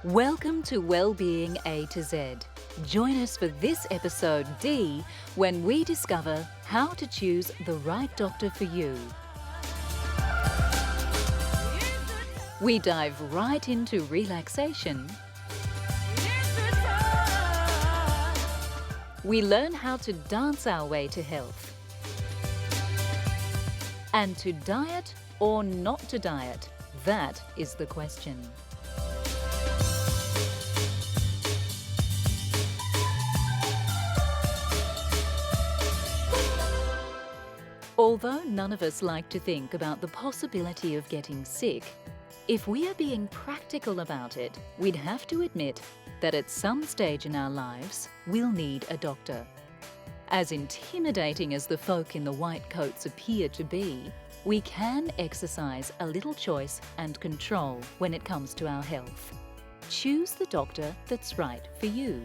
Welcome to Wellbeing A to Z. Join us for this episode D when we discover how to choose the right doctor for you. We dive right into relaxation. We learn how to dance our way to health. And to diet or not to diet, that is the question. Although none of us like to think about the possibility of getting sick, if we are being practical about it, we'd have to admit that at some stage in our lives, we'll need a doctor. As intimidating as the folk in the white coats appear to be, we can exercise a little choice and control when it comes to our health. Choose the doctor that's right for you.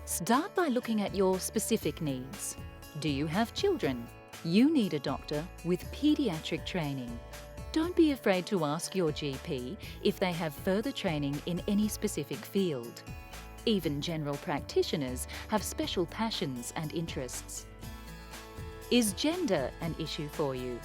Start by looking at your specific needs. Do you have children? You need a doctor with paediatric training. Don't be afraid to ask your GP if they have further training in any specific field. Even general practitioners have special passions and interests. Is gender an issue for you?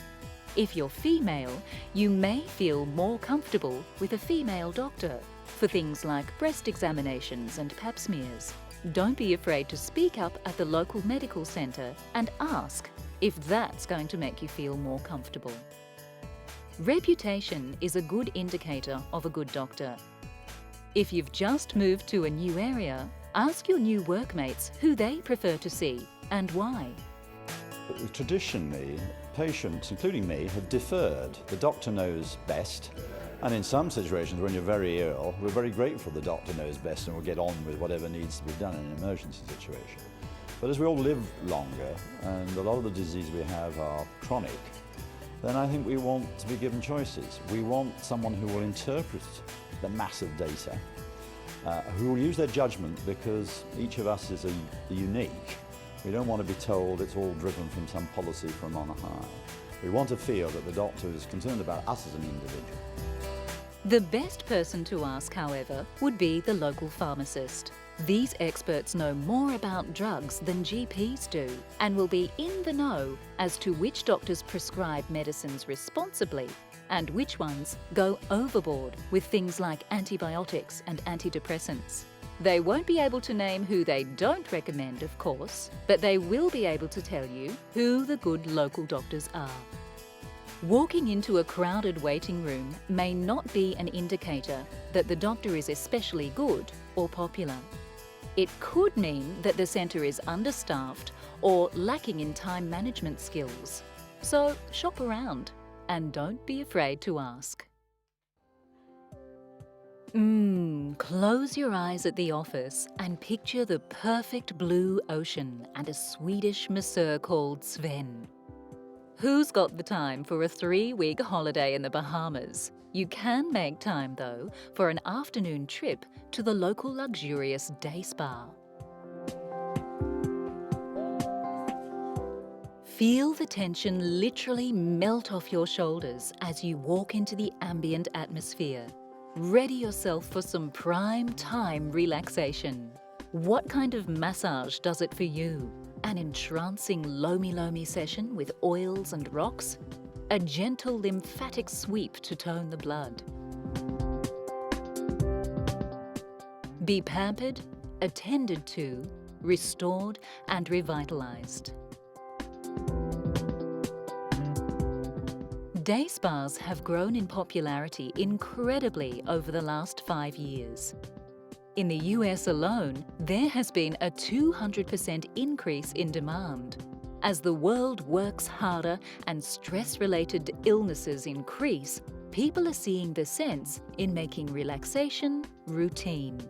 If you're female, you may feel more comfortable with a female doctor for things like breast examinations and pap smears. Don't be afraid to speak up at the local medical centre and ask if that's going to make you feel more comfortable. Reputation is a good indicator of a good doctor. If you've just moved to a new area, ask your new workmates who they prefer to see and why. Traditionally, patients, including me, have deferred. The doctor knows best. And in some situations, when you're very ill, we're very grateful the doctor knows best and will get on with whatever needs to be done in an emergency situation. But as we all live longer, and a lot of the diseases we have are chronic, then I think we want to be given choices. We want someone who will interpret the massive data, who will use their judgment, because each of us is unique. We don't want to be told it's all driven from some policy from on high. We want to feel that the doctor is concerned about us as an individual. The best person to ask, however, would be the local pharmacist. These experts know more about drugs than GPs do and will be in the know as to which doctors prescribe medicines responsibly and which ones go overboard with things like antibiotics and antidepressants. They won't be able to name who they don't recommend, of course, but they will be able to tell you who the good local doctors are. Walking into a crowded waiting room may not be an indicator that the doctor is especially good or popular. It could mean that the centre is understaffed or lacking in time management skills. So shop around and don't be afraid to ask. Close your eyes at the office and picture the perfect blue ocean and a Swedish masseur called Sven. Who's got the time for a 3-week holiday in the Bahamas? You can make time, though, for an afternoon trip to the local luxurious day spa. Feel the tension literally melt off your shoulders as you walk into the ambient atmosphere. Ready yourself for some prime time relaxation. What kind of massage does it for you? An entrancing lomi-lomi session with oils and rocks? A gentle lymphatic sweep to tone the blood? Be pampered, attended to, restored and revitalized. Day spas have grown in popularity incredibly over the last 5 years. In the US alone, there has been a 200% increase in demand. As the world works harder and stress-related illnesses increase, people are seeing the sense in making relaxation routine.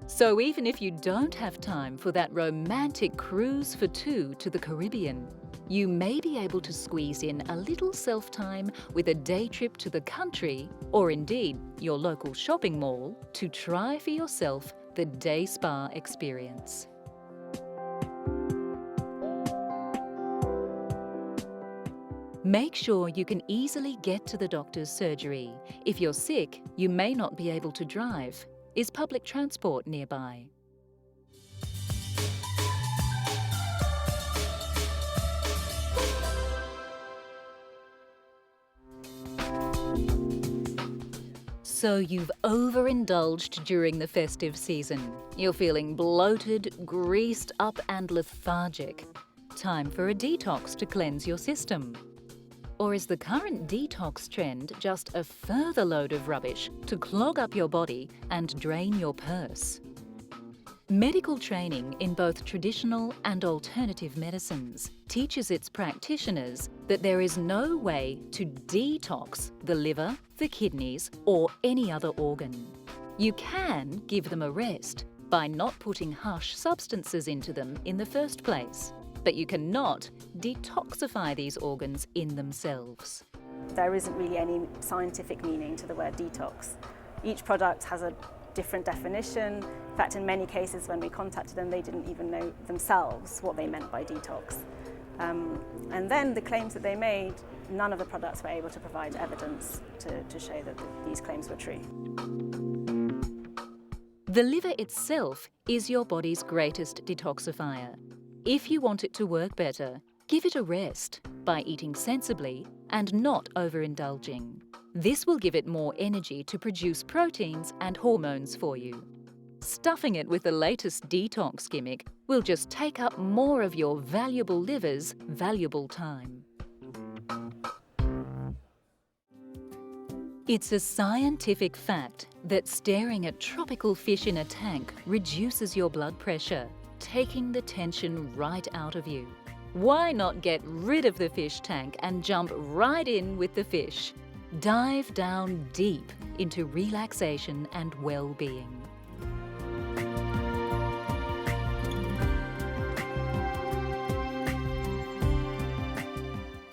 So even if you don't have time for that romantic cruise for two to the Caribbean, you may be able to squeeze in a little self-time with a day trip to the country, or indeed your local shopping mall, to try for yourself the day spa experience. Make sure you can easily get to the doctor's surgery. If you're sick, you may not be able to drive. Is public transport nearby? So you've overindulged during the festive season. You're feeling bloated, greased up and lethargic. Time for a detox to cleanse your system. Or is the current detox trend just a further load of rubbish to clog up your body and drain your purse? Medical training in both traditional and alternative medicines teaches its practitioners that there is no way to detox the liver, the kidneys, or any other organ. You can give them a rest by not putting harsh substances into them in the first place, but you cannot detoxify these organs in themselves. There isn't really any scientific meaning to the word detox. Each product has a different definition. In fact, in many cases when we contacted them, they didn't even know themselves what they meant by detox. And then the claims that they made, none of the products were able to provide evidence to show that these claims were true. The liver itself is your body's greatest detoxifier. If you want it to work better, give it a rest by eating sensibly and not overindulging. This will give it more energy to produce proteins and hormones for you. Stuffing it with the latest detox gimmick will just take up more of your valuable liver's valuable time. It's a scientific fact that staring at tropical fish in a tank reduces your blood pressure, taking the tension right out of you. Why not get rid of the fish tank and jump right in with the fish? Dive down deep into relaxation and well-being.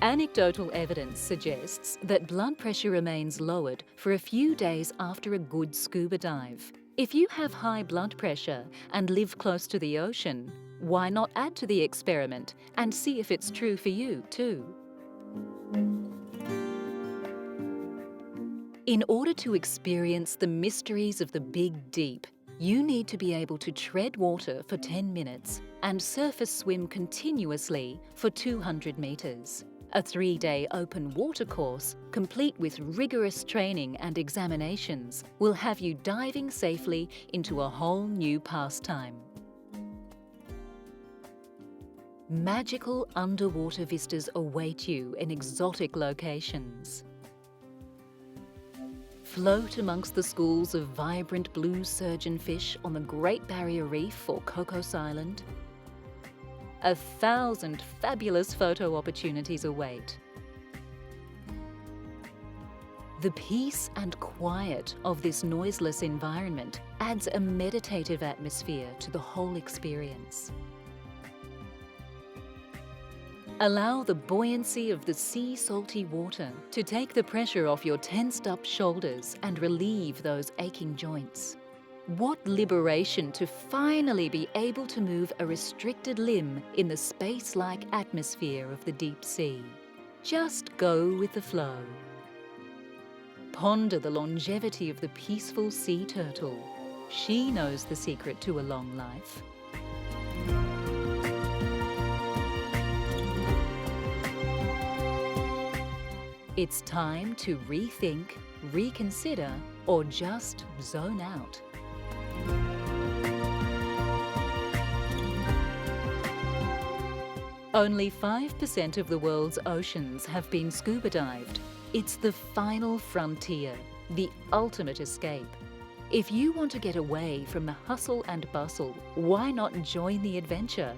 Anecdotal evidence suggests that blood pressure remains lowered for a few days after a good scuba dive. If you have high blood pressure and live close to the ocean, why not add to the experiment and see if it's true for you too? In order to experience the mysteries of the big deep, you need to be able to tread water for 10 minutes and surface swim continuously for 200 metres. A 3-day open water course, complete with rigorous training and examinations, will have you diving safely into a whole new pastime. Magical underwater vistas await you in exotic locations. Float amongst the schools of vibrant blue surgeonfish on the Great Barrier Reef or Cocos Island. 1,000 fabulous photo opportunities await. The peace and quiet of this noiseless environment adds a meditative atmosphere to the whole experience. Allow the buoyancy of the sea-salty water to take the pressure off your tensed-up shoulders and relieve those aching joints. What liberation to finally be able to move a restricted limb in the space-like atmosphere of the deep sea. Just go with the flow. Ponder the longevity of the peaceful sea turtle. She knows the secret to a long life. It's time to rethink, reconsider, or just zone out. Only 5% of the world's oceans have been scuba dived. It's the final frontier, the ultimate escape. If you want to get away from the hustle and bustle, why not join the adventure?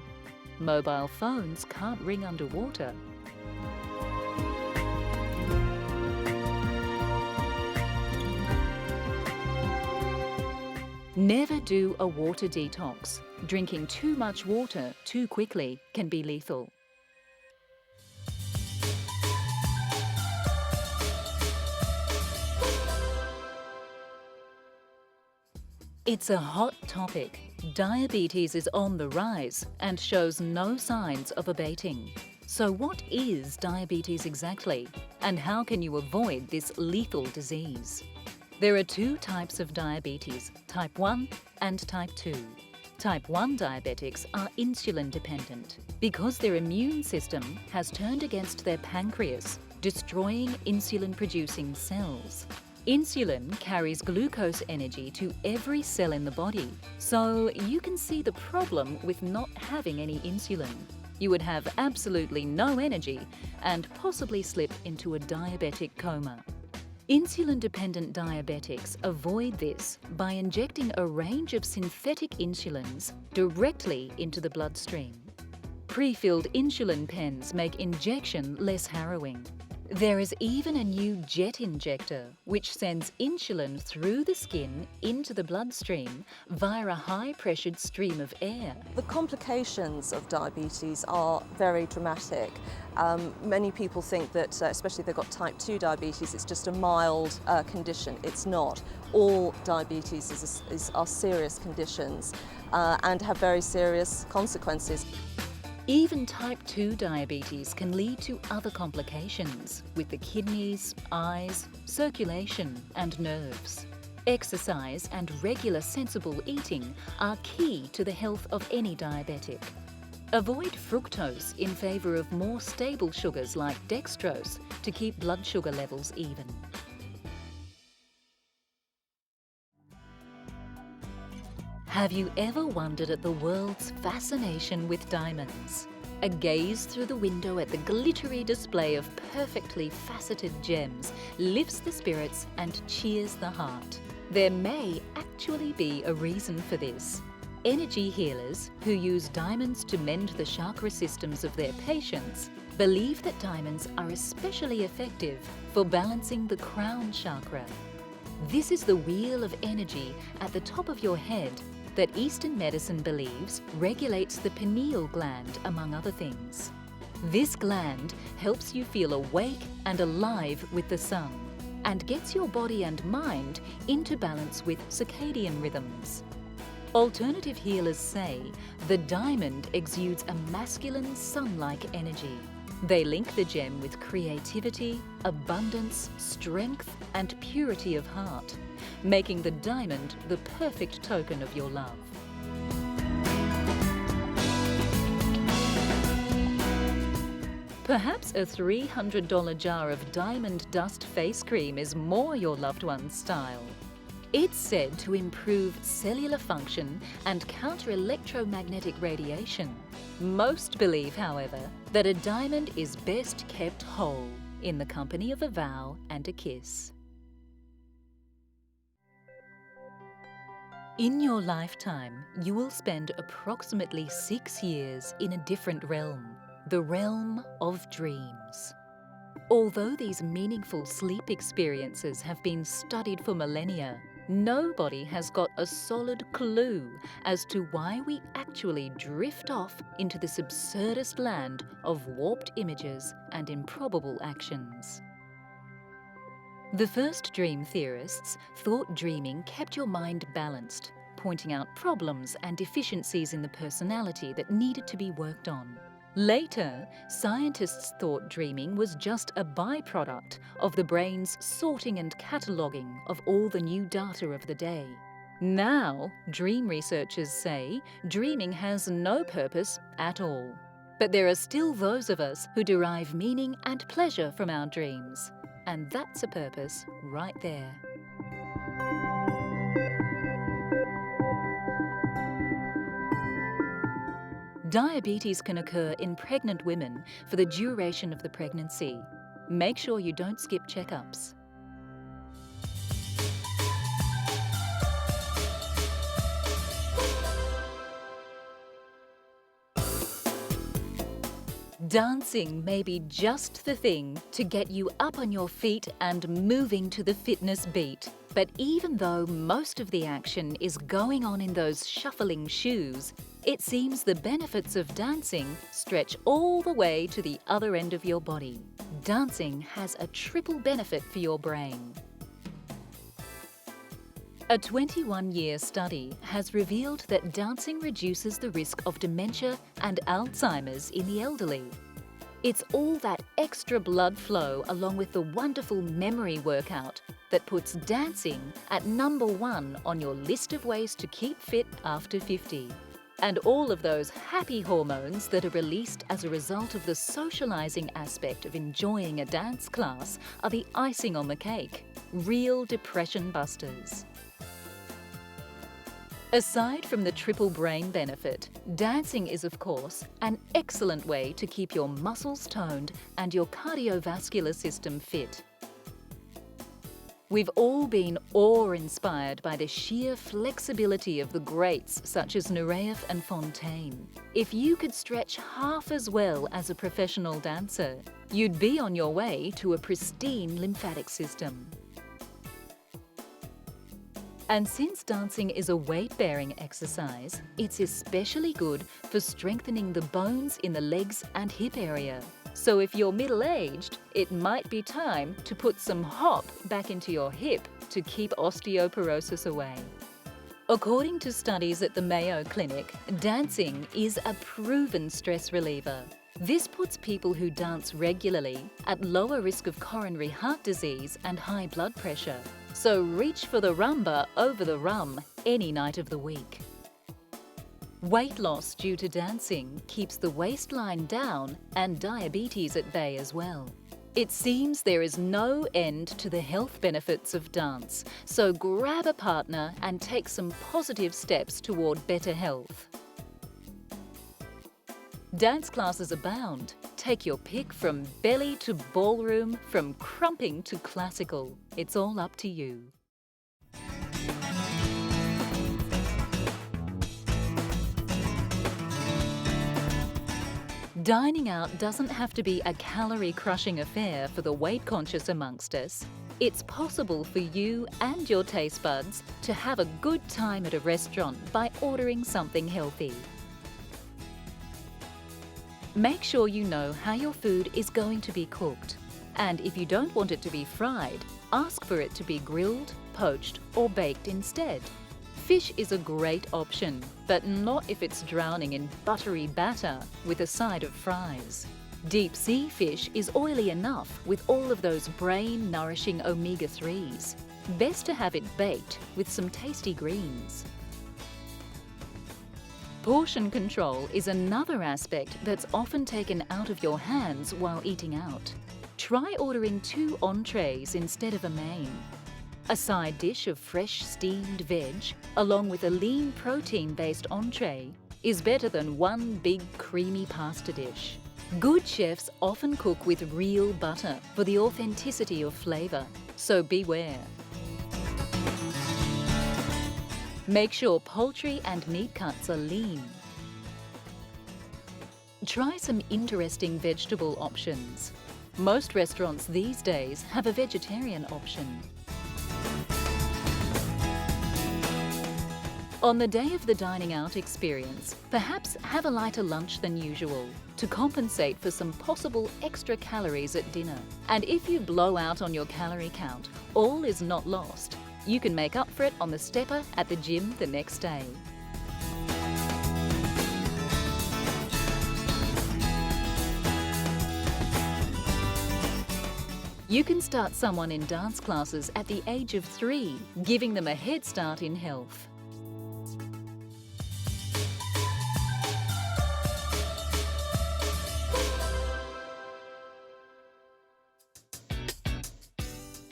Mobile phones can't ring underwater. Never do a water detox. Drinking too much water too quickly can be lethal. It's a hot topic. Diabetes is on the rise and shows no signs of abating. So what is diabetes exactly, and how can you avoid this lethal disease? There are two types of diabetes, type 1 and type 2. Type 1 diabetics are insulin dependent because their immune system has turned against their pancreas, destroying insulin-producing cells. Insulin carries glucose energy to every cell in the body, so you can see the problem with not having any insulin. You would have absolutely no energy and possibly slip into a diabetic coma. Insulin-dependent diabetics avoid this by injecting a range of synthetic insulins directly into the bloodstream. Pre-filled insulin pens make injection less harrowing. There is even a new jet injector which sends insulin through the skin into the bloodstream via a high-pressured stream of air. The complications of diabetes are very dramatic. Many people think that, especially if they've got type 2 diabetes, it's just a mild condition. It's not. All diabetes are serious conditions and have very serious consequences. Even type 2 diabetes can lead to other complications with the kidneys, eyes, circulation and nerves. Exercise and regular sensible eating are key to the health of any diabetic. Avoid fructose in favour of more stable sugars like dextrose to keep blood sugar levels even. Have you ever wondered at the world's fascination with diamonds? A gaze through the window at the glittery display of perfectly faceted gems lifts the spirits and cheers the heart. There may actually be a reason for this. Energy healers who use diamonds to mend the chakra systems of their patients believe that diamonds are especially effective for balancing the crown chakra. This is the wheel of energy at the top of your head that Eastern medicine believes regulates the pineal gland, among other things. This gland helps you feel awake and alive with the sun and gets your body and mind into balance with circadian rhythms. Alternative healers say the diamond exudes a masculine sun-like energy. They link the gem with creativity, abundance, strength and purity of heart, making the diamond the perfect token of your love. Perhaps a $300 jar of diamond dust face cream is more your loved one's style. It's said to improve cellular function and counter electromagnetic radiation. Most believe, however, that a diamond is best kept whole in the company of a vow and a kiss. In your lifetime, you will spend approximately 6 years in a different realm, the realm of dreams. Although these meaningful sleep experiences have been studied for millennia, nobody has got a solid clue as to why we actually drift off into this absurdist land of warped images and improbable actions. The first dream theorists thought dreaming kept your mind balanced, pointing out problems and deficiencies in the personality that needed to be worked on. Later, scientists thought dreaming was just a byproduct of the brain's sorting and cataloguing of all the new data of the day. Now, dream researchers say dreaming has no purpose at all. But there are still those of us who derive meaning and pleasure from our dreams. And that's a purpose right there. Diabetes can occur in pregnant women for the duration of the pregnancy. Make sure you don't skip checkups. Dancing may be just the thing to get you up on your feet and moving to the fitness beat. But even though most of the action is going on in those shuffling shoes, it seems the benefits of dancing stretch all the way to the other end of your body. Dancing has a triple benefit for your brain. A 21-year study has revealed that dancing reduces the risk of dementia and Alzheimer's in the elderly. It's all that extra blood flow along with the wonderful memory workout that puts dancing at #1 on your list of ways to keep fit after 50. And all of those happy hormones that are released as a result of the socializing aspect of enjoying a dance class are the icing on the cake, real depression busters. Aside from the triple brain benefit, dancing is, of course, an excellent way to keep your muscles toned and your cardiovascular system fit. We've all been awe-inspired by the sheer flexibility of the greats such as Nureyev and Fontaine. If you could stretch half as well as a professional dancer, you'd be on your way to a pristine lymphatic system. And since dancing is a weight-bearing exercise, it's especially good for strengthening the bones in the legs and hip area. So if you're middle-aged, it might be time to put some hop back into your hip to keep osteoporosis away. According to studies at the Mayo Clinic, dancing is a proven stress reliever. This puts people who dance regularly at lower risk of coronary heart disease and high blood pressure. So reach for the rumba over the rum any night of the week. Weight loss due to dancing keeps the waistline down and diabetes at bay as well. It seems there is no end to the health benefits of dance, so grab a partner and take some positive steps toward better health. Dance classes abound. Take your pick from belly to ballroom, from crumping to classical. It's all up to you. Dining out doesn't have to be a calorie-crushing affair for the weight-conscious amongst us. It's possible for you and your taste buds to have a good time at a restaurant by ordering something healthy. Make sure you know how your food is going to be cooked. And if you don't want it to be fried, ask for it to be grilled, poached, or baked instead. Fish is a great option, but not if it's drowning in buttery batter with a side of fries. Deep sea fish is oily enough with all of those brain-nourishing omega-3s. Best to have it baked with some tasty greens. Portion control is another aspect that's often taken out of your hands while eating out. Try ordering 2 entrees instead of a main. A side dish of fresh steamed veg, along with a lean protein-based entree, is better than one big creamy pasta dish. Good chefs often cook with real butter for the authenticity of flavour, so beware. Make sure poultry and meat cuts are lean. Try some interesting vegetable options. Most restaurants these days have a vegetarian option. On the day of the dining out experience, perhaps have a lighter lunch than usual to compensate for some possible extra calories at dinner. And if you blow out on your calorie count, all is not lost. You can make up for it on the stepper at the gym the next day. You can start someone in dance classes at the age of 3, giving them a head start in health.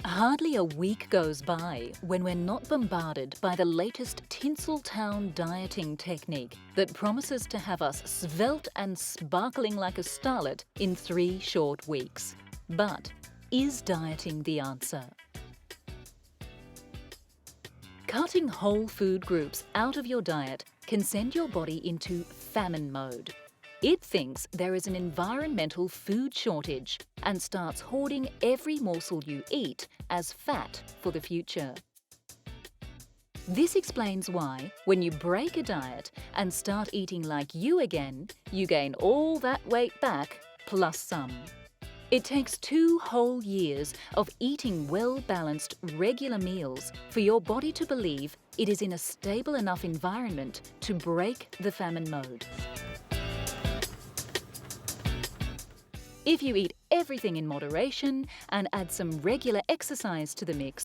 Hardly a week goes by when we're not bombarded by the latest Tinseltown dieting technique that promises to have us svelte and sparkling like a starlet in 3 short weeks. But is dieting the answer? Cutting whole food groups out of your diet can send your body into famine mode. It thinks there is an environmental food shortage and starts hoarding every morsel you eat as fat for the future. This explains why, when you break a diet and start eating like you again, you gain all that weight back plus some. It takes 2 whole years of eating well-balanced, regular meals for your body to believe it is in a stable enough environment to break the famine mode. If you eat everything in moderation and add some regular exercise to the mix,